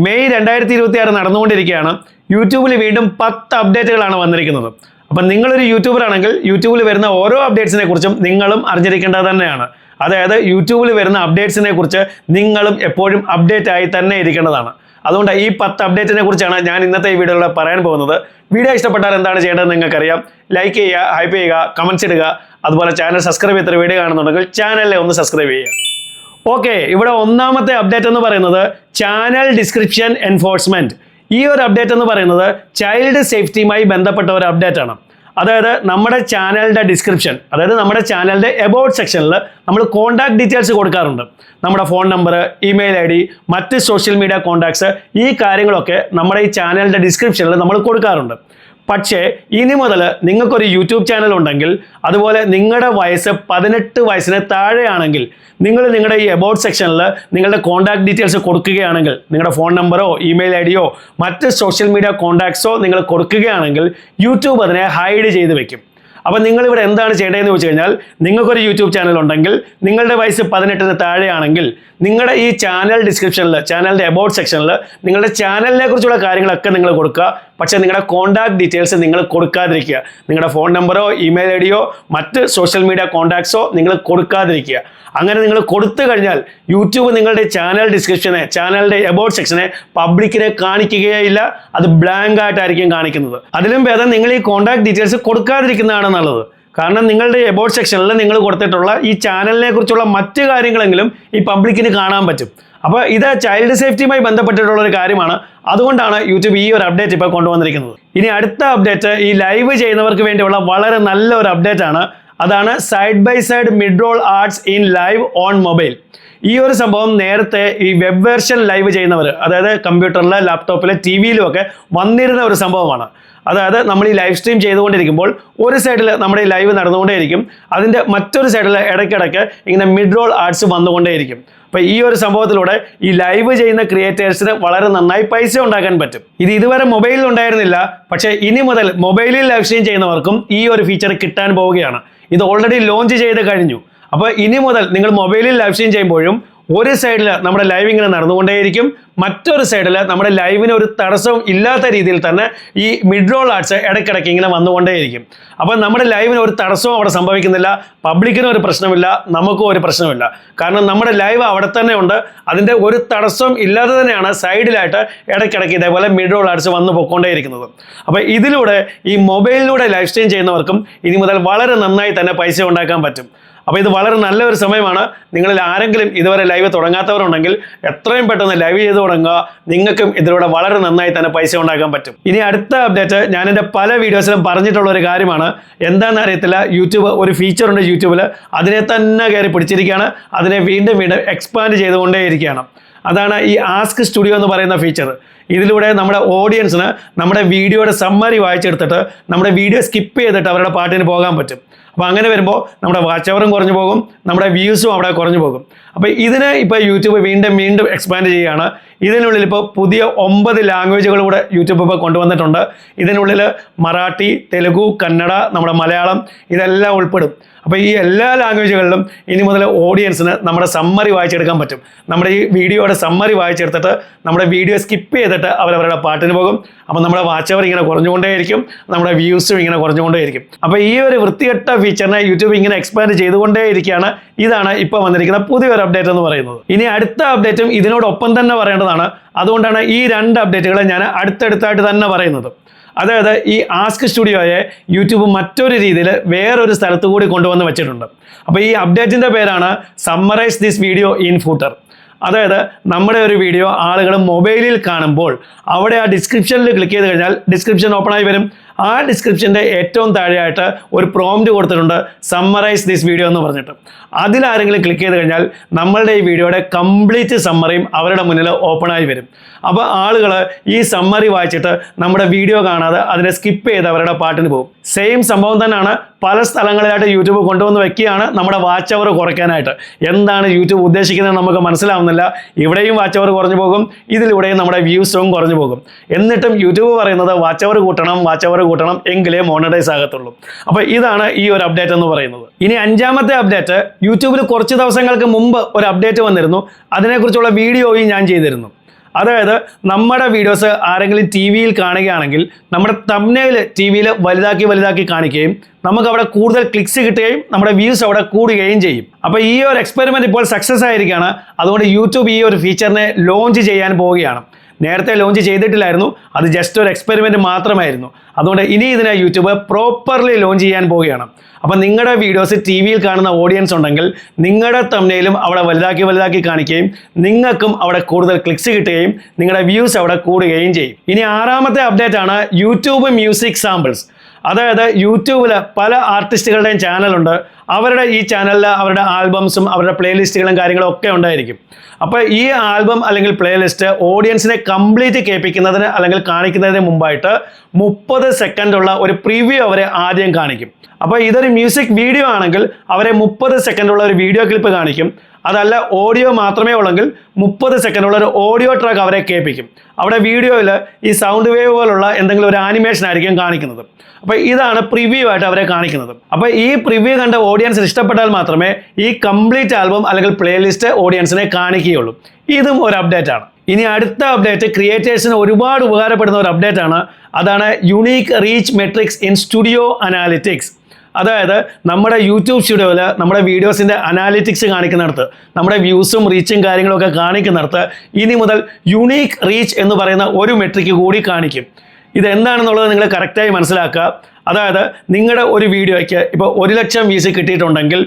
May 2026 നടന്നുകൊണ്ടിരിക്കുകയാണ്. യൂട്യൂബിൽ വീണ്ടും 10 അപ്ഡേറ്റുകളാണ് വന്നിരിക്കുന്നത്. അപ്പം നിങ്ങളൊരു യൂട്യൂബർ ആണെങ്കിൽ യൂട്യൂബിൽ വരുന്ന ഓരോ അപ്ഡേറ്റ്സിനെ കുറിച്ചും നിങ്ങളും അറിഞ്ഞിരിക്കേണ്ടത് തന്നെയാണ്. അതായത് യൂട്യൂബിൽ വരുന്ന അപ്ഡേറ്റ്സിനെ കുറിച്ച് നിങ്ങളും എപ്പോഴും അപ്ഡേറ്റ് ആയി തന്നെ ഇരിക്കേണ്ടതാണ്. അതുകൊണ്ട് ഈ 10 അപ്ഡേറ്റിനെ കുറിച്ചാണ് ഞാൻ ഇന്നത്തെ ഈ വീഡിയോയിൽ പറയാൻ പോകുന്നത്. വീഡിയോ ഇഷ്ടപ്പെട്ടാൽ എന്താണ് ചെയ്യേണ്ടത് നിങ്ങൾക്കറിയാം. ലൈക്ക് ചെയ്യുക, ഹൈപ്പ് ചെയ്യുക, കമൻറ്റ്സ് ഇടുക. അതുപോലെ ചാനൽ സബ്സ്ക്രൈബ് ചെയ്ത വീഡിയോ കാണുന്നുണ്ടെങ്കിൽ ചാനലിനെ ഒന്ന് സബ്സ്ക്രൈബ് ചെയ്യുക. ഓക്കെ, ഇവിടെ ഒന്നാമത്തെ അപ്ഡേറ്റ് എന്ന് പറയുന്നത് ചാനൽ ഡിസ്ക്രിപ്ഷൻ എൻഫോഴ്സ്മെന്റ്. ഈ ഒരു അപ്ഡേറ്റ് എന്ന് പറയുന്നത് ചൈൽഡ് സേഫ്റ്റിയുമായി ബന്ധപ്പെട്ട ഒരു അപ്ഡേറ്റ് ആണ്. അതായത് നമ്മുടെ ചാനലിൻ്റെ ഡിസ്ക്രിപ്ഷൻ, അതായത് നമ്മുടെ ചാനലിൻ്റെ എബൌട്ട് സെക്ഷനിൽ നമ്മൾ കോൺടാക്ട് ഡീറ്റെയിൽസ് കൊടുക്കാറുണ്ട്. നമ്മുടെ ഫോൺ നമ്പർ, ഇമെയിൽ ID, മറ്റ് സോഷ്യൽ മീഡിയ കോൺടാക്ട്സ്, ഈ കാര്യങ്ങളൊക്കെ നമ്മുടെ ഈ ചാനലിൻ്റെ ഡിസ്ക്രിപ്ഷനിൽ നമ്മൾ കൊടുക്കാറുണ്ട്. പക്ഷേ ഇനി മുതൽ നിങ്ങൾക്കൊരു യൂട്യൂബ് ചാനൽ ഉണ്ടെങ്കിൽ, അതുപോലെ നിങ്ങളുടെ വയസ്സ് 18 വയസ്സിന് താഴെയാണെങ്കിൽ, നിങ്ങളുടെ ഈ എബൌട്ട് സെക്ഷനിൽ നിങ്ങളുടെ കോൺടാക്ട് ഡീറ്റെയിൽസ് കൊടുക്കുകയാണെങ്കിൽ, നിങ്ങളുടെ ഫോൺ നമ്പറോ ഇമെയിൽ IDയോ മറ്റ് സോഷ്യൽ മീഡിയ കോൺടാക്ട്സോ നിങ്ങൾ കൊടുക്കുകയാണെങ്കിൽ യൂട്യൂബ് അതിനെ ഹൈഡ് ചെയ്ത് വെക്കും. അപ്പോൾ നിങ്ങളിവിടെ എന്താണ് ചെയ്യേണ്ടതെന്ന് വെച്ച് കഴിഞ്ഞാൽ, നിങ്ങൾക്കൊരു യൂട്യൂബ് ചാനൽ ഉണ്ടെങ്കിൽ, നിങ്ങളുടെ വയസ്സ് 18-ന് താഴെയാണെങ്കിൽ, നിങ്ങളുടെ ഈ ചാനൽ ഡിസ്ക്രിപ്ഷനിൽ, ചാനലിൻ്റെ എബൌട്ട് സെക്ഷനിൽ നിങ്ങളുടെ ചാനലിനെ കുറിച്ചുള്ള കാര്യങ്ങളൊക്കെ നിങ്ങൾ കൊടുക്കുക. പക്ഷേ നിങ്ങളുടെ കോൺടാക്ട് ഡീറ്റെയിൽസ് നിങ്ങൾ കൊടുക്കാതിരിക്കുക. നിങ്ങളുടെ ഫോൺ നമ്പറോ ഇമെയിൽ IDയോ മറ്റ് സോഷ്യൽ മീഡിയ കോൺടാക്ട്സോ നിങ്ങൾ കൊടുക്കാതിരിക്കുക. അങ്ങനെ നിങ്ങൾ കൊടുത്തു കഴിഞ്ഞാൽ യൂട്യൂബ് നിങ്ങളുടെ ചാനൽ ഡിസ്ക്രിപ്ഷനെ, ചാനലിൻ്റെ എബൌട്ട് സെക്ഷനെ പബ്ലിക്കിനെ കാണിക്കുകയില്ല. അത് ബ്ലാങ്ക് ആയിട്ടായിരിക്കും കാണിക്കുന്നത്. അതിലും ഭേദം നിങ്ങൾ ഈ കോൺടാക്ട് ഡീറ്റെയിൽസ് കൊടുക്കാതിരിക്കുന്നതാണ് നല്ലത്. കാരണം നിങ്ങളുടെ എബൌട്ട് സെക്ഷനിൽ നിങ്ങൾ കൊടുത്തിട്ടുള്ള ഈ ചാനലിനെ കുറിച്ചുള്ള മറ്റ് കാര്യങ്ങളെങ്കിലും ഈ പബ്ലിക്കിന് കാണാൻ പറ്റും. അപ്പോൾ ഇത് ചൈൽഡ് സേഫ്റ്റിയുമായി ബന്ധപ്പെട്ടിട്ടുള്ള ഒരു കാര്യമാണ്. അതുകൊണ്ടാണ് യൂട്യൂബ് ഈ ഒരു അപ്ഡേറ്റ് ഇപ്പോൾ കൊണ്ടുവന്നിരിക്കുന്നത്. ഇനി അടുത്ത അപ്ഡേറ്റ് ഈ ലൈവ് ചെയ്യുന്നവർക്ക് വേണ്ടിയുള്ള വളരെ നല്ല ഒരു അപ്ഡേറ്റ് ആണ്. അതാണ് side by side mid roll ads in live on mobile. ഈ ഒരു സംഭവം നേരത്തെ ഈ വെബ് വേർഷൻ ലൈവ് ചെയ്യുന്നവർ, അതായത് കമ്പ്യൂട്ടറിൽ, ലാപ്ടോപ്പിൽ, TV-യിലും ഒക്കെ വന്നിരുന്ന ഒരു സംഭവമാണ്. അതായത് നമ്മൾ ഈ ലൈവ് സ്ട്രീം ചെയ്തുകൊണ്ടിരിക്കുമ്പോൾ ഒരു സൈഡിൽ നമ്മുടെ ഈ ലൈവ് നടന്നുകൊണ്ടേയിരിക്കും, അതിൻ്റെ മറ്റൊരു സൈഡിൽ ഇടയ്ക്കിടയ്ക്ക് ഇങ്ങനെ മിഡ് റോൾ ആഡ്സ് വന്നുകൊണ്ടേയിരിക്കും. അപ്പോൾ ഈ ഒരു സംഭവത്തിലൂടെ ഈ ലൈവ് ചെയ്യുന്ന ക്രിയേറ്റേഴ്സിന് വളരെ നന്നായി പൈസ ഉണ്ടാക്കാൻ പറ്റും. ഇത് ഇതുവരെ മൊബൈലിൽ ഉണ്ടായിരുന്നില്ല. പക്ഷേ ഇനി മുതൽ മൊബൈലിൽ ലൈവ് സ്ട്രീം ചെയ്യുന്നവർക്കും ഈ ഒരു ഫീച്ചർ കിട്ടാൻ പോവുകയാണ്. ഇത് ഓൾറെഡി ലോഞ്ച് ചെയ്ത് കഴിഞ്ഞു. അപ്പോൾ ഇനി മുതൽ നിങ്ങൾ മൊബൈലിൽ ലൈവ് സ്ട്രീം ചെയ്യുമ്പോഴും ഒരു സൈഡിൽ നമ്മുടെ ലൈവ് ഇങ്ങനെ നടന്നുകൊണ്ടേയിരിക്കും, മറ്റൊരു സൈഡിൽ നമ്മുടെ ലൈവിന് ഒരു തടസ്സവും ഇല്ലാത്ത രീതിയിൽ തന്നെ ഈ മിഡ് റോൾ ആഡ്സ് ഇടയ്ക്കിടയ്ക്ക് ഇങ്ങനെ വന്നുകൊണ്ടേയിരിക്കും. അപ്പോൾ നമ്മുടെ ലൈവിന് ഒരു തടസ്സവും അവിടെ സംഭവിക്കുന്നില്ല, പബ്ലിക്കിനും ഒരു പ്രശ്നമില്ല, നമുക്കും ഒരു പ്രശ്നമില്ല. കാരണം നമ്മുടെ ലൈവ് അവിടെ തന്നെ ഉണ്ട്. അതിൻ്റെ ഒരു തടസ്സവും ഇല്ലാതെ തന്നെയാണ് സൈഡിലായിട്ട് ഇടയ്ക്കിടയ്ക്ക് ഇതേപോലെ മിഡ് റോൾ ആഡ്സ് വന്ന് പൊയ്ക്കൊണ്ടേയിരിക്കുന്നത്. അപ്പോൾ ഇതിലൂടെ ഈ മൊബൈലിലൂടെ ലൈവ് സ്ട്രീം ചെയ്യുന്നവർക്കും ഇനി മുതൽ വളരെ നന്നായി തന്നെ പൈസ ഉണ്ടാക്കാൻ പറ്റും. അപ്പോൾ ഇത് വളരെ നല്ലൊരു സമയമാണ്. നിങ്ങളിൽ ആരെങ്കിലും ഇതുവരെ ലൈവ് തുടങ്ങാത്തവരുണ്ടെങ്കിൽ എത്രയും പെട്ടെന്ന് ലൈവ് ചെയ്ത് തുടങ്ങുക. നിങ്ങൾക്കും ഇതിലൂടെ വളരെ നന്നായി തന്നെ പൈസ ഉണ്ടാക്കാൻ പറ്റും. ഇനി അടുത്ത അപ്ഡേറ്റ് ഞാൻ എൻ്റെ പല വീഡിയോസിലും പറഞ്ഞിട്ടുള്ള ഒരു കാര്യമാണ്. എന്താണെന്ന് അറിയത്തില്ല, യൂട്യൂബ് ഒരു ഫീച്ചറുണ്ട് യൂട്യൂബിൽ, അതിനെ തന്നെ കയറി പിടിച്ചിരിക്കുകയാണ്. അതിനെ വീണ്ടും എക്സ്പാൻഡ് ചെയ്തുകൊണ്ടേയിരിക്കുകയാണ്. അതാണ് ഈ ആസ്ക് സ്റ്റുഡിയോ എന്ന് പറയുന്ന ഫീച്ചർ. ഇതിലൂടെ നമ്മുടെ ഓഡിയൻസിന് നമ്മുടെ വീഡിയോയുടെ സമ്മറി വായിച്ചെടുത്തിട്ട് നമ്മുടെ വീഡിയോ സ്കിപ്പ് ചെയ്തിട്ട് അവരുടെ പാട്ടിന് പോകാൻ പറ്റും. അപ്പോൾ അങ്ങനെ വരുമ്പോൾ നമ്മുടെ വാച്ച് അവറും കുറഞ്ഞു പോകും, നമ്മുടെ വ്യൂസും അവിടെ കുറഞ്ഞു പോകും. അപ്പോൾ ഇതിനെ ഇപ്പോൾ യൂട്യൂബ് വീണ്ടും എക്സ്പാൻഡ് ചെയ്യുകയാണ്. ഇതിനുള്ളിൽ ഇപ്പോൾ പുതിയ 9 ലാംഗ്വേജുകൾ കൂടെ യൂട്യൂബ് ഇപ്പോൾ കൊണ്ടുവന്നിട്ടുണ്ട്. ഇതിനുള്ളിൽ മറാഠി, തെലുഗു, കന്നഡ, നമ്മുടെ മലയാളം ഇതെല്ലാം ഉൾപ്പെടും. അപ്പോൾ ഈ എല്ലാ ലാംഗ്വേജുകളിലും ഇനി മുതൽ ഓഡിയൻസിന് നമ്മുടെ സമ്മറി വായിച്ചെടുക്കാൻ പറ്റും. നമ്മുടെ ഈ വീഡിയോയുടെ സമ്മറി വായിച്ചെടുത്തിട്ട് നമ്മുടെ വീഡിയോ സ്കിപ്പ് ചെയ്തിട്ട് അവരവരുടെ പാട്ടിന് പോകും. അപ്പോൾ നമ്മുടെ വാച്ച് അവർ ഇങ്ങനെ കുറഞ്ഞുകൊണ്ടേയിരിക്കും, നമ്മുടെ വ്യൂസും ഇങ്ങനെ കുറഞ്ഞുകൊണ്ടേയിരിക്കും. അപ്പോൾ ഈ ഒരു വൃത്തികെട്ട ഫീച്ചറിനെ യൂട്യൂബ് ഇങ്ങനെ എക്സ്പാൻഡ് ചെയ്തുകൊണ്ടേയിരിക്കുകയാണ്. ഇതാണ് ഇപ്പോൾ വന്നിരിക്കുന്ന പുതിയൊരു അപ്ഡേറ്റ് എന്ന് പറയുന്നത്. ഇനി അടുത്ത അപ്ഡേറ്റും ഇതിനോടൊപ്പം തന്നെ പറയേണ്ടതാണ്. അതുകൊണ്ടാണ് ഈ 2 അപ്ഡേറ്റുകളെ ഞാൻ അടുത്തടുത്തായിട്ട് തന്നെ പറയുന്നത്. അതായത് ഈ ആസ്ക് സ്റ്റുഡിയോയെ യൂട്യൂബ് മറ്റൊരു രീതിയിൽ വേറൊരു സ്ഥലത്ത് കൂടി കൊണ്ടുവന്ന് വെച്ചിട്ടുണ്ട്. അപ്പോൾ ഈ അപ്ഡേറ്റിൻ്റെ പേരാണ് summarise this video in footer. അതായത് നമ്മുടെ ഒരു വീഡിയോ ആളുകൾ മൊബൈലിൽ കാണുമ്പോൾ അവിടെ ആ ഡിസ്ക്രിപ്ഷനിൽ ക്ലിക്ക് ചെയ്ത് കഴിഞ്ഞാൽ ഡിസ്ക്രിപ്ഷൻ ഓപ്പൺ ആയി വരും. ആ ഡിസ്ക്രിപ്ഷൻ്റെ ഏറ്റവും താഴെയായിട്ട് ഒരു പ്രോംപ്റ്റ് കൊടുത്തിട്ടുണ്ട്, സമ്മറൈസ് ദിസ് വീഡിയോ എന്ന് പറഞ്ഞിട്ട്. അതിലാരെങ്കിലും ക്ലിക്ക് ചെയ്ത് കഴിഞ്ഞാൽ നമ്മളുടെ ഈ വീഡിയോയുടെ കംപ്ലീറ്റ് സമ്മറിയും അവരുടെ മുന്നിൽ ഓപ്പണായി വരും. അപ്പോൾ ആളുകൾ ഈ സമ്മറി വായിച്ചിട്ട് നമ്മുടെ വീഡിയോ കാണാതെ അതിനെ സ്കിപ്പ് ചെയ്ത് അവരുടെ പാട്ടിന് പോകും. സെയിം സംഭവം തന്നെയാണ് പല സ്ഥലങ്ങളിലായിട്ട് യൂട്യൂബ് കൊണ്ടുവന്ന് വെക്കുകയാണ് നമ്മുടെ വാച്ച് അവർ കുറയ്ക്കാനായിട്ട്. എന്താണ് യൂട്യൂബ് ഉദ്ദേശിക്കുന്നത് നമുക്ക് മനസ്സിലാവുന്നില്ല. ഇവിടെയും വാച്ച് അവർ കുറഞ്ഞു പോകും, ഇതിലൂടെയും നമ്മുടെ വ്യൂസും കുറഞ്ഞു പോകും. എന്നിട്ടും യൂട്യൂബ് പറയുന്നത് വാച്ച് അവർ കൂട്ടണം എങ്കിലേ മോണിറ്റൈസ് ആകത്തുള്ളൂ. അപ്പോൾ ഇതാണ് ഈ ഒരു അപ്ഡേറ്റ് എന്ന് പറയുന്നത്. ഇനി 5ാമത്തെ അപ്ഡേറ്റ്, യൂട്യൂബിൽ കുറച്ച് ദിവസങ്ങൾക്ക് മുമ്പ് ഒരു അപ്ഡേറ്റ് വന്നിരുന്നു. അതിനെക്കുറിച്ചുള്ള വീഡിയോയും ഞാൻ ചെയ്തിരുന്നു. അതായത് നമ്മുടെ വീഡിയോസ് ആരെങ്കിലും ടി വിയിൽ കാണുകയാണെങ്കിൽ നമ്മുടെ തംബ്നെയിൽ ടി വിയിൽ വലുതാക്കി കാണിക്കുകയും നമുക്ക് അവിടെ കൂടുതൽ ക്ലിക്സ് കിട്ടുകയും നമ്മുടെ വ്യൂസ് അവിടെ കൂടുകയും ചെയ്യും. അപ്പോൾ ഈ ഒരു എക്സ്പെരിമെൻറ്റ് ഇപ്പോൾ സക്സസ് ആയിരിക്കുകയാണ്. അതുകൊണ്ട് യൂട്യൂബ് ഈ ഒരു ഫീച്ചറിനെ ലോഞ്ച് ചെയ്യാൻ പോവുകയാണ്. നേരത്തെ ലോഞ്ച് ചെയ്തിട്ടില്ലായിരുന്നു, അത് ജസ്റ്റ് ഒരു എക്സ്പെരിമെൻറ്റ് മാത്രമായിരുന്നു. അതുകൊണ്ട് ഇനി ഇതിനെ യൂട്യൂബ് പ്രോപ്പർലി ലോഞ്ച് ചെയ്യാൻ പോവുകയാണ്. അപ്പോൾ നിങ്ങളുടെ വീഡിയോസ് ടി വിയിൽ കാണുന്ന ഓഡിയൻസ് ഉണ്ടെങ്കിൽ നിങ്ങളുടെ തംബ്നെയിലും അവിടെ വലുതാക്കി കാണിക്കുകയും നിങ്ങൾക്കും അവിടെ കൂടുതൽ ക്ലിക്സ് കിട്ടുകയും നിങ്ങളുടെ വ്യൂസ് അവിടെ കൂടുകയും ചെയ്യും. ഇനി 6ാമത്തെ അപ്ഡേറ്റ് ആണ് യൂട്യൂബ് മ്യൂസിക് സാമ്പിൾസ്. അതായത് യൂട്യൂബിൽ പല ആർട്ടിസ്റ്റുകളുടെയും ചാനലുണ്ട്. അവരുടെ ഈ ചാനലിൽ അവരുടെ ആൽബംസും അവരുടെ പ്ലേലിസ്റ്റുകളും കാര്യങ്ങളും ഒക്കെ ഉണ്ടായിരിക്കും. അപ്പോൾ ഈ ആൽബം അല്ലെങ്കിൽ പ്ലേലിസ്റ്റ് ഓഡിയൻസിനെ കംപ്ലീറ്റ് കേൾപ്പിക്കുന്നതിന് അല്ലെങ്കിൽ കാണിക്കുന്നതിന് മുമ്പായിട്ട് 30 സെക്കൻഡുള്ള ഒരു പ്രിവ്യൂ അവരെ ആദ്യം കാണിക്കും. അപ്പോൾ ഇതൊരു മ്യൂസിക് വീഡിയോ ആണെങ്കിൽ അവരെ 30 സെക്കൻഡുള്ള ഒരു വീഡിയോ ക്ലിപ്പ് കാണിക്കും. അതല്ല ഓഡിയോ മാത്രമേ ഉള്ളെങ്കിൽ 30 സെക്കൻഡുള്ള ഒരു ഓഡിയോ ട്രാക്ക് അവരെ കേൾപ്പിക്കും. അവിടെ വീഡിയോയിൽ ഈ സൗണ്ട് വേവ് പോലുള്ള എന്തെങ്കിലും ഒരു ആനിമേഷൻ ആയിരിക്കും കാണിക്കുന്നത്. അപ്പോൾ ഇതാണ് പ്രിവ്യൂ ആയിട്ട് അവരെ കാണിക്കുന്നത്. അപ്പോൾ ഈ പ്രിവ്യൂ കണ്ട ഓഡിയൻസിന് ഇഷ്ടപ്പെട്ടാൽ മാത്രമേ ഈ കംപ്ലീറ്റ് ആൽബം അല്ലെങ്കിൽ പ്ലേലിസ്റ്റ് ഓഡിയൻസിനെ കാണിക്കുകയുള്ളൂ. ഇതും ഒരു അപ്ഡേറ്റ് ആണ്. ഇനി അടുത്ത അപ്ഡേറ്റ് ക്രിയേറ്റേഴ്സിന് ഒരുപാട് ഉപകാരപ്പെടുന്ന ഒരു അപ്ഡേറ്റ് ആണ്. അതാണ് unique reach matrix in studio analytics. അതായത് നമ്മുടെ യൂട്യൂബ് സ്റ്റുഡിയോയിൽ നമ്മുടെ വീഡിയോസിൻ്റെ അനാലിറ്റിക്സ് കാണിക്കുന്നിടത്ത്, നമ്മുടെ വ്യൂസും റീച്ചും കാര്യങ്ങളൊക്കെ കാണിക്കുന്നിടത്ത് ഇനി മുതൽ യുണീക്ക് റീച്ച് എന്ന് പറയുന്ന ഒരു മെട്രിക്ക് കൂടി കാണിക്കും. ഇതെന്താണെന്നുള്ളത് നിങ്ങൾ കറക്റ്റായി മനസ്സിലാക്കുക. അതായത് നിങ്ങളുടെ ഒരു വീഡിയോയ്ക്ക് ഇപ്പോൾ 1,00,000 വ്യൂസ് കിട്ടിയിട്ടുണ്ടെങ്കിൽ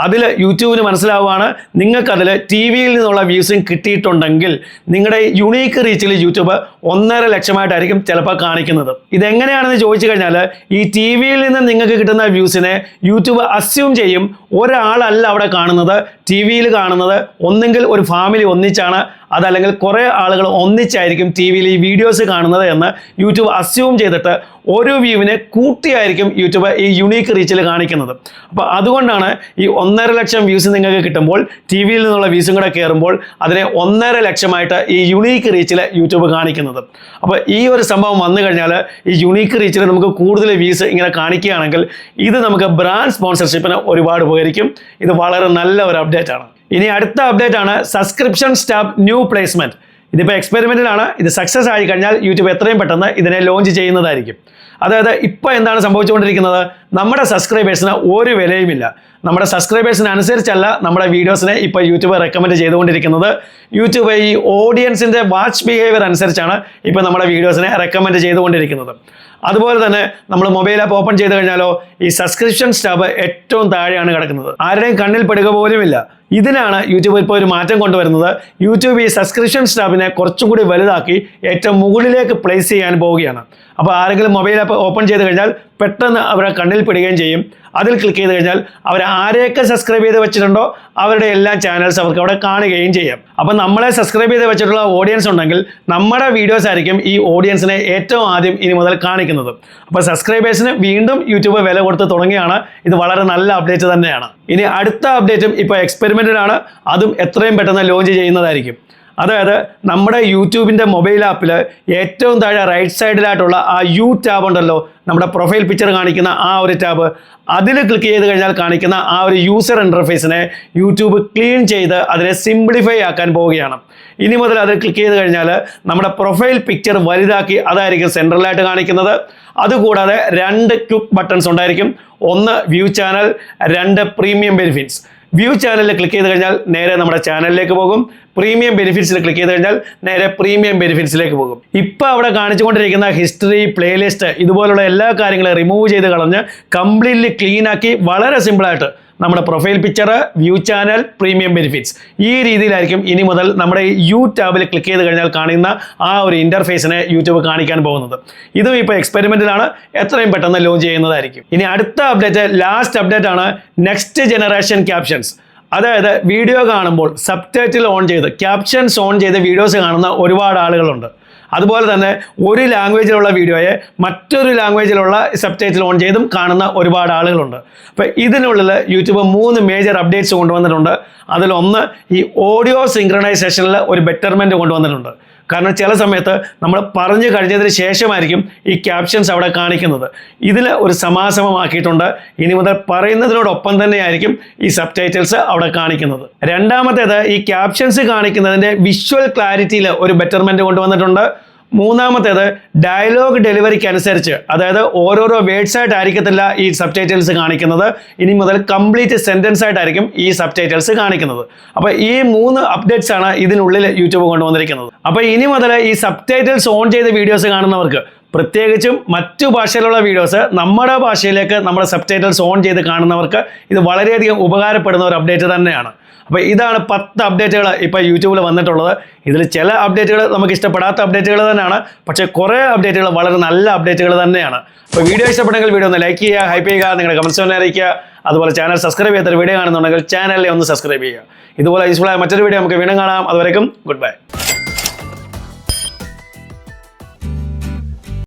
അതിൽ യൂട്യൂബിന് മനസ്സിലാവുകയാണ് നിങ്ങൾക്കതിൽ ടി വിയിൽ നിന്നുള്ള വ്യൂസും കിട്ടിയിട്ടുണ്ടെങ്കിൽ നിങ്ങളുടെ യുണീക്ക് റീച്ചിൽ യൂട്യൂബ് 1.5 ലക്ഷമായിട്ടായിരിക്കും ചിലപ്പോൾ കാണിക്കുന്നത്. ഇതെങ്ങനെയാണെന്ന് ചോദിച്ചു കഴിഞ്ഞാൽ ഈ ടി വിയിൽ നിന്ന് നിങ്ങൾക്ക് കിട്ടുന്ന വ്യൂസിനെ യൂട്യൂബ് അസ്യൂം ചെയ്യും ഒരാളല്ല അവിടെ കാണുന്നത്. ടി വിയിൽ കാണുന്നത് ഒന്നെങ്കിൽ ഒരു ഫാമിലി ഒന്നിച്ചാണ്, അതല്ലെങ്കിൽ കുറേ ആളുകൾ ഒന്നിച്ചായിരിക്കും ടി വിയിൽ ഈ വീഡിയോസ് കാണുന്നത് എന്ന് യൂട്യൂബ് അസ്യൂം ചെയ്തിട്ട് ഒരു വ്യൂവിനെ കൂട്ടിയായിരിക്കും യൂട്യൂബ് ഈ യുണീക്ക് റീച്ചിൽ കാണിക്കുന്നത്. അപ്പോൾ അതുകൊണ്ടാണ് ഈ 1.5 ലക്ഷം വ്യൂസ് നിങ്ങൾക്ക് കിട്ടുമ്പോൾ ടി വിയിൽ നിന്നുള്ള വ്യൂസും കൂടെ കയറുമ്പോൾ അതിനെ 1.5 ലക്ഷമായിട്ട് ഈ യുണീക്ക് റീച്ചിൽ യൂട്യൂബ് കാണിക്കുന്നത്. അപ്പോൾ ഈ ഒരു സംഭവം വന്നു കഴിഞ്ഞാൽ ഈ യുണീക്ക് റീച്ചിൽ നമുക്ക് കൂടുതൽ വ്യൂസ് ഇങ്ങനെ കാണിക്കുകയാണെങ്കിൽ ഇത് നമുക്ക് ബ്രാൻഡ് സ്പോൺസർഷിപ്പിന് ഒരുപാട് ഉപകരിക്കും. ഇത് വളരെ നല്ല ഒരു അപ്ഡേറ്റ് ആണ്. ഇനി അടുത്ത അപ്ഡേറ്റ് ആണ് സബ്സ്ക്രിപ്ഷൻ സ്റ്റാബ് ന്യൂ പ്ലേസ്മെൻറ്റ്. ഇതിപ്പോൾ എക്സ്പെരിമെൻറ്റിലാണ്. ഇത് സക്സസ് ആയി കഴിഞ്ഞാൽ യൂട്യൂബ് എത്രയും പെട്ടെന്ന് ഇതിനെ ലോഞ്ച് ചെയ്യുന്നതായിരിക്കും. അതായത് ഇപ്പോൾ എന്താണ് സംഭവിച്ചുകൊണ്ടിരിക്കുന്നത്, നമ്മുടെ സബ്സ്ക്രൈബേഴ്സിന് ഒരു വിലയുമില്ല. നമ്മുടെ സബ്സ്ക്രൈബേഴ്സിന് അനുസരിച്ചല്ല നമ്മുടെ വീഡിയോസിനെ ഇപ്പോൾ യൂട്യൂബ് റെക്കമെൻഡ് ചെയ്തുകൊണ്ടിരിക്കുന്നത്. യൂട്യൂബ് ഈ ഓഡിയൻസിൻ്റെ വാച്ച് ബിഹേവിയർ അനുസരിച്ചാണ് ഇപ്പോൾ നമ്മുടെ വീഡിയോസിനെ റെക്കമെൻഡ് ചെയ്തുകൊണ്ടിരിക്കുന്നത്. അതുപോലെ തന്നെ നമ്മൾ മൊബൈൽ ആപ്പ് ഓപ്പൺ ചെയ്ത് കഴിഞ്ഞാലോ ഈ സബ്സ്ക്രിപ്ഷൻ സ്റ്റാബ് ഏറ്റവും താഴെയാണ് കിടക്കുന്നത്. ആരുടെയും കണ്ണിൽ പെടുക പോലുമില്ല. ഇതിനാണ് യൂട്യൂബ് ഇപ്പോൾ ഒരു മാറ്റം കൊണ്ടുവരുന്നത്. യൂട്യൂബ് ഈ സബ്സ്ക്രിപ്ഷൻ സ്റ്റാബിനെ കുറച്ചും കൂടി വലുതാക്കി ഏറ്റവും മുകളിലേക്ക് പ്ലേസ് ചെയ്യാൻ പോവുകയാണ്. അപ്പോൾ ആരെങ്കിലും മൊബൈൽ ആപ്പ് ഓപ്പൺ ചെയ്ത് കഴിഞ്ഞാൽ പെട്ടെന്ന് അവരെ കണ്ണിൽ പെടുകയും ചെയ്യും. അതിൽ ക്ലിക്ക് ചെയ്ത് കഴിഞ്ഞാൽ അവർ ആരെയൊക്കെ സബ്സ്ക്രൈബ് ചെയ്ത് വെച്ചിട്ടുണ്ടോ അവരുടെ എല്ലാ ചാനൽസ് അവർക്ക് അവിടെ കാണുകയും ചെയ്യാം. അപ്പം നമ്മളെ സബ്സ്ക്രൈബ് ചെയ്ത് വെച്ചിട്ടുള്ള ഓഡിയൻസ് ഉണ്ടെങ്കിൽ നമ്മുടെ വീഡിയോസ് ആയിരിക്കും ഈ ഓഡിയൻസിനെ ഏറ്റവും ആദ്യം ഇനി മുതൽ കാണിക്കുന്നത്. അപ്പോൾ സബ്സ്ക്രൈബേഴ്സിന് വീണ്ടും യൂട്യൂബ് വില കൊടുത്ത് തുടങ്ങിയാണ്. ഇത് വളരെ നല്ല അപ്ഡേറ്റ് തന്നെയാണ്. ഇനി അടുത്ത അപ്ഡേറ്റും ഇപ്പോൾ എക്സ്പെരിമെൻറ്റിലാണ്. അതും എത്രയും പെട്ടെന്ന് ലോഞ്ച് ചെയ്യുന്നതായിരിക്കും. അതായത് നമ്മുടെ യൂട്യൂബിൻ്റെ മൊബൈൽ ആപ്പിൽ ഏറ്റവും താഴെ റൈറ്റ് സൈഡിലായിട്ടുള്ള ആ യു ടാബ് ഉണ്ടല്ലോ, നമ്മുടെ പ്രൊഫൈൽ പിക്ചർ കാണിക്കുന്ന ആ ഒരു ടാബ്, അതിൽ ക്ലിക്ക് ചെയ്ത് കഴിഞ്ഞാൽ കാണിക്കുന്ന ആ ഒരു യൂസർ ഇൻ്റർഫേസിനെ യൂട്യൂബ് ക്ലീൻ ചെയ്ത് അതിനെ സിംപ്ലിഫൈ ആക്കാൻ പോവുകയാണ്. ഇനി മുതൽ അതിൽ ക്ലിക്ക് ചെയ്ത് കഴിഞ്ഞാൽ നമ്മുടെ പ്രൊഫൈൽ പിക്ചർ വലുതാക്കി അതായിരിക്കും സെൻട്രലായിട്ട് കാണിക്കുന്നത്. അതുകൂടാതെ 2 ക്ലിക്ക് ബട്ടൺസ് ഉണ്ടായിരിക്കും. ഒന്ന് view channel, 2 premium benefits. View ചാനലിൽ ക്ലിക്ക് ചെയ്ത് കഴിഞ്ഞാൽ നേരെ നമ്മുടെ ചാനലിലേക്ക് പോകും. പ്രീമിയം ബെനിഫിറ്റ്സിൽ ക്ലിക്ക് ചെയ്ത് കഴിഞ്ഞാൽ നേരെ പ്രീമിയം ബെനിഫിറ്റ്സിലേക്ക് പോകും. ഇപ്പോൾ അവിടെ കാണിച്ചുകൊണ്ടിരിക്കുന്ന ഹിസ്റ്ററി, പ്ലേലിസ്റ്റ് ഇതുപോലുള്ള എല്ലാ കാര്യങ്ങളും റിമൂവ് ചെയ്ത് കളഞ്ഞ് കംപ്ലീറ്റ്ലി ക്ലീൻ ആക്കി വളരെ സിമ്പിളായിട്ട് നമ്മുടെ profile picture, view channel, premium benefits ഈ രീതിയിലായിരിക്കും ഇനി മുതൽ നമ്മുടെ യു ടാബിൽ ക്ലിക്ക് ചെയ്ത് കഴിഞ്ഞാൽ കാണുന്ന ആ ഒരു ഇൻ്റർഫേസിനെ യൂട്യൂബ് കാണിക്കാൻ പോകുന്നത്. ഇതും ഇപ്പോൾ എക്സ്പെരിമെൻറ്റിലാണ്. എത്രയും പെട്ടെന്ന് ലോഞ്ച് ചെയ്യുന്നതായിരിക്കും. ഇനി അടുത്ത അപ്ഡേറ്റ്, ലാസ്റ്റ് അപ്ഡേറ്റ് ആണ് നെക്സ്റ്റ് ജനറേഷൻ ക്യാപ്ഷൻസ്. അതായത് വീഡിയോ കാണുമ്പോൾ സബ് ടൈറ്റിൽ ഓൺ ചെയ്ത് ക്യാപ്ഷൻസ് ഓൺ ചെയ്ത് വീഡിയോസ് കാണുന്ന ഒരുപാട് ആളുകളുണ്ട്. അതുപോലെ തന്നെ ഒരു ലാംഗ്വേജിലുള്ള വീഡിയോയെ മറ്റൊരു ലാംഗ്വേജിലുള്ള സബ് ടൈറ്റിൽ ഓൺ ചെയ്തും കാണുന്ന ഒരുപാട് ആളുകളുണ്ട്. അപ്പോൾ ഇതിനുള്ളിൽ യൂട്യൂബ് 3 മേജർ അപ്ഡേറ്റ്സ് കൊണ്ടുവന്നിട്ടുണ്ട്. അതിലൊന്ന് ഈ ഓഡിയോ സിങ്ക്രണൈസേഷനിൽ ഒരു ബെറ്റർമെൻറ്റ് കൊണ്ടുവന്നിട്ടുണ്ട്. കാരണം ചില സമയത്ത് നമ്മൾ പറഞ്ഞു കഴിഞ്ഞതിന് ശേഷമായിരിക്കും ഈ ക്യാപ്ഷൻസ് അവിടെ കാണിക്കുന്നത്. ഇതിൽ ഒരു സമാസമമാക്കിയിട്ടുണ്ട്. ഇനി മുതൽ പറയുന്നതിനോടൊപ്പം തന്നെയായിരിക്കും ഈ സബ് ടൈറ്റിൽസ് അവിടെ കാണിക്കുന്നത്. രണ്ടാമത്തേത്, ഈ ക്യാപ്ഷൻസ് കാണിക്കുന്നതിൻ്റെ വിഷ്വൽ ക്ലാരിറ്റിയിൽ ഒരു ബെറ്റർമെൻറ്റ് കൊണ്ടുവന്നിട്ടുണ്ട്. മൂന്നാമത്തേത്, ഡയലോഗ് ഡെലിവറിക്ക് അനുസരിച്ച്, അതായത് ഓരോരോ വേർഡ്സ് ആയിട്ടായിരിക്കത്തില്ല ഈ സബ് ടൈറ്റിൽസ് കാണിക്കുന്നത്. ഇനി മുതൽ കംപ്ലീറ്റ് സെൻറ്റൻസ് ആയിട്ടായിരിക്കും ഈ സബ് ടൈറ്റിൽസ് കാണിക്കുന്നത്. അപ്പോൾ ഈ 3 അപ്ഡേറ്റ്സ് ആണ് ഇതിനുള്ളിൽ യൂട്യൂബ് കൊണ്ടുവന്നിരിക്കുന്നത്. അപ്പോൾ ഇനി മുതൽ ഈ സബ് ടൈറ്റിൽസ് ഓൺ ചെയ്ത വീഡിയോസ് കാണുന്നവർക്ക്, പ്രത്യേകിച്ചും മറ്റു ഭാഷയിലുള്ള വീഡിയോസ് നമ്മുടെ ഭാഷയിലേക്ക് നമ്മുടെ സബ് ടൈറ്റിൽസ് ഓൺ ചെയ്ത് കാണുന്നവർക്ക് ഇത് വളരെയധികം ഉപകാരപ്പെടുന്ന ഒരു അപ്ഡേറ്റ് തന്നെയാണ്. അപ്പോൾ ഇതാണ് 10 അപ്ഡേറ്റുകൾ ഇപ്പോൾ യൂട്യൂബിൽ വന്നിട്ടുള്ളത്. ഇതിൽ ചില അപ്ഡേറ്റുകൾ നമുക്ക് ഇഷ്ടപ്പെടാത്ത അപ്ഡേറ്റുകൾ തന്നെയാണ്, പക്ഷേ കുറേ അപ്ഡേറ്റുകൾ വളരെ നല്ല അപ്ഡേറ്റുകൾ തന്നെയാണ്. അപ്പോൾ വീഡിയോ ഇഷ്ടപ്പെട്ടെങ്കിൽ വീഡിയോ ഒന്ന് ലൈക്ക് ചെയ്യുക, ഹൈപ്പ് ചെയ്യുക, നിങ്ങളുടെ കമൻസ് ഒന്ന് അറിയിക്കുക. അതുപോലെ ചാനൽ സബ്സ്ക്രൈബ് ചെയ്യാത്തൊരു വീഡിയോ കാണുന്നുണ്ടെങ്കിൽ ചാനലിനെ ഒന്ന് സബ്സ്ക്രൈബ് ചെയ്യുക. ഇതുപോലെ യൂസ്ഫുൾ ആയ മറ്റൊരു വീഡിയോ നമുക്ക് വീണ്ടും കാണാം. അതുവരേക്കും ഗുഡ് ബൈ.